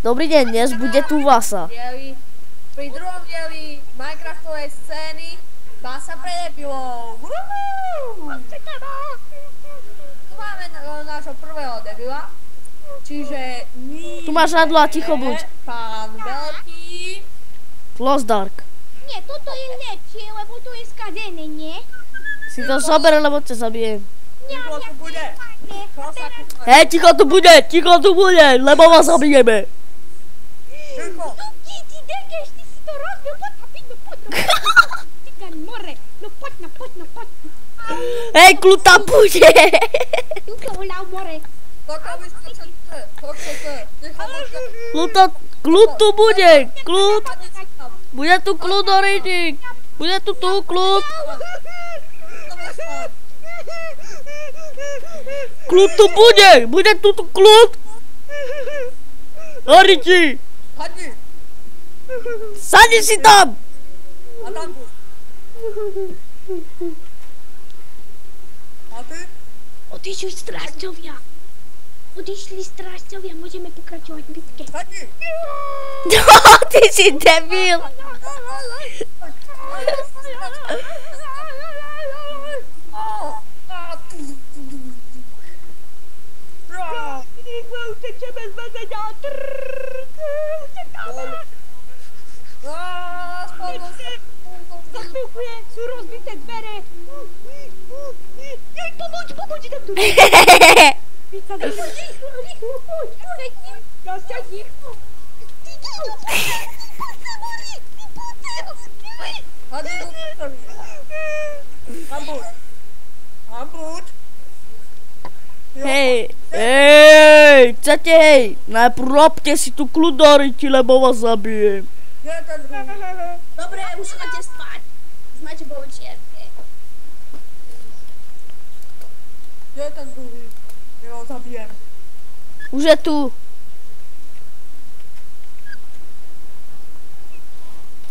Dobrý deň, dnes bude tu Vasa. Pri druhom dieli Minecraftovej scény Vasa pre debilov. Tu máme nášho prvého debila. Čiže my... Tu máš radlo a ticho buď. Pán Veľký. Lost Dark. Nie, toto je lepšie, lebo to je skadené, nie? Si to zober, lebo ťa zabijem. Ticho tu bude. Hej, ticho tu bude, lebo vás zabijeme. Ticho. Ty dekeš, ty si to rozbil, poď na piť, no poď, no poď. Ty gan more, no poď, no poď, no poď. Hej, kľud tam bude. Tuto uľav more. Toto by ste chcete. To chcete. Ticho buďte. Kľud tu bude, kľud. Bude tu kľud, Oričík. Bude tu kľud. Kľud tu bude tu kľud. Oričík. Hadni. Sadni si tam. A tam buď. A ty? Odišli strážcovia, môžeme pokračovať v bitke. Hadni. No, ty si debil. Utečeme z väzenia. Zaspívkuje, sú rozbité dvere. Jej, pomôž, idem tu. Rýchlo, poď, sedím. Ja sedím. Hej, chcete, najprv robte si tu kľud, Oriči, lebo vás zabijem. Dobre, už chodte spať. Už máte po večierke. Kde je ten druhý? Ja ho zabijem. Už je tu.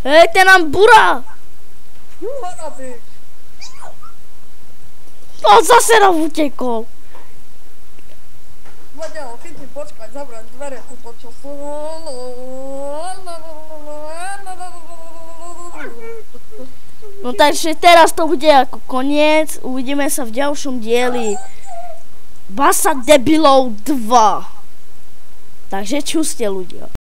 Hej, ten nám burá. Čo robíš? On zase nám utekol. Poďte ho chytiť, počkať, zavrieť dvere tu počas. No takže teraz to bude ako koniec. Uvidíme sa v ďalšom dieli Vasa debilov 2. Takže čuste ľudia.